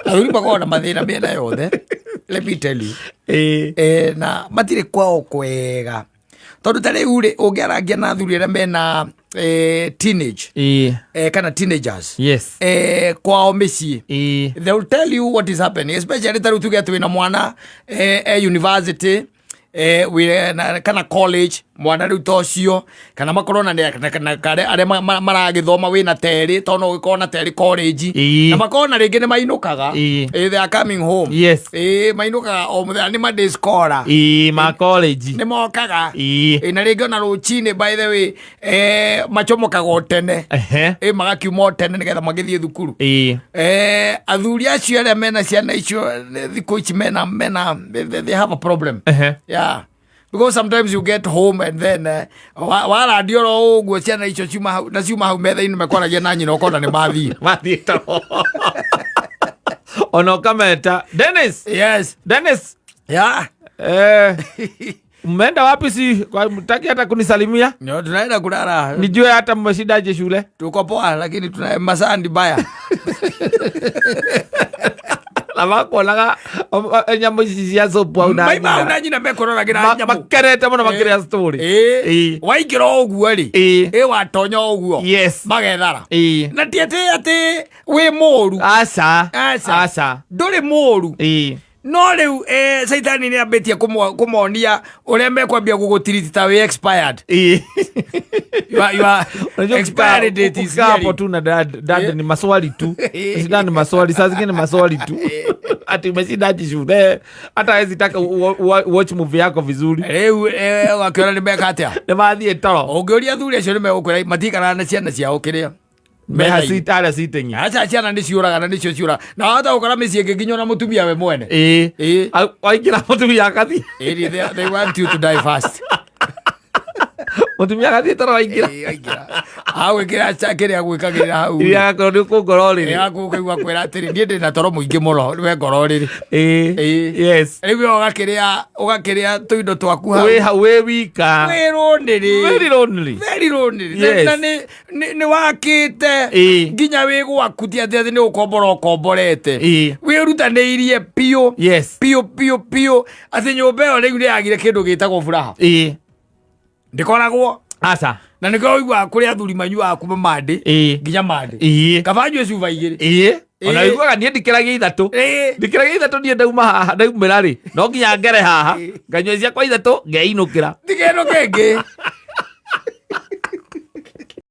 athuri makoragwo na mathĩna mĩena yothe, let me tell you. Na matirĩ kwao kwega tondũ ta rĩu rĩ ũngĩarangia na athuri arĩa mena teenage kana teenagers kwao mĩciĩ, they will tell you what is happening, especially ta rĩu tuge twĩna mwana university kana college, mwana rĩu tocio kana makorwo na arĩa maragĩthoma wĩna terĩ tondũ no gĩkorwo na terĩ college na makorwo na rĩngĩ nĩ mainũkaga they are coming home, mainũkaga o mũthenya nĩ Monday scholar ma college nĩ mokaga na rĩngĩ ona rũcinĩ by the way machomokaga tene magakiuma tene nĩgetha magĩthiĩ thukuru. Athuri acio arĩa mena ciana icio thikũ ici mena they have a problem. Because sometimes you get home and then waradio ro ũguo ciana icio ciuma hau metha-inĩ makwaragia na nyina ũkona nĩ mathiĩ toro ono kameta Dennis mmeenda wapi? Si kwa mtaki hata kunisalimia? No, tunaenda kulala. Nijue hata mmeshindaje shule? Tuko poa lakini tuna masandi baya. Laga nyambo cia sopu au na nyina mekorora gira nyambo makerete muno makiria story waikira oguo ri watonya oguo magethara na tiete ati we moru aca nduri moru no rĩu Saitani nĩ ambĩtie kũmonia ũrĩa mekwambia gũgũtiriti ta we expired. You expired date is hapo tu na dad ni maswali tu. Sida ni maswali, saa zingine maswali tu. Ati umeshindaje shule? Hata hawezi taka watch movie yako vizuri. Rĩu wakiona nĩ meka atĩa? Nĩ mathiĩ toro. Ũngĩũria athuri acio nĩ megũkwĩra matikaraga na ciana ciao kĩrĩa meha sitara sitenya acha ciana nĩ ciũraga na nĩcio ciũra na hata ũkora mĩciĩ ĩngĩ nginya na mũtumia we mwene waingĩra mũtumia akathi they want you to die fast. Mũtumia akathi toro waingĩra agwĩkĩra kĩrĩa gwĩkagĩrĩra hau agakorwo nĩ ũkũngororĩrĩ agũkĩigua kwĩra atĩrĩ niĩ ndĩ na toro mũingĩ mũno nĩwe ngororĩrĩ rĩu ũgakĩrĩa tũindo twaku hau wĩ wika very lonely na nĩ wakĩte nginya wĩ gwaku ti atĩ nĩ ũkombora ũkomborete wĩrutanĩirie piũ atĩ nyũmba ĩyo rĩu nĩyagire kĩndũ gĩtagwo furaha ndikoragwo aca na nĩkĩo ũigua kũrĩ athuri manyuaga kuma Monday nginya Monday kabanjũ cuba igĩrĩ ona iguaga niĩ ndikĩragia ithatũ niĩ ndauma haha ndaumĩra rĩ no nginya ngere haha nganyua ciakwa ithatũ ngeinũkĩra ndikenũke ĩngĩ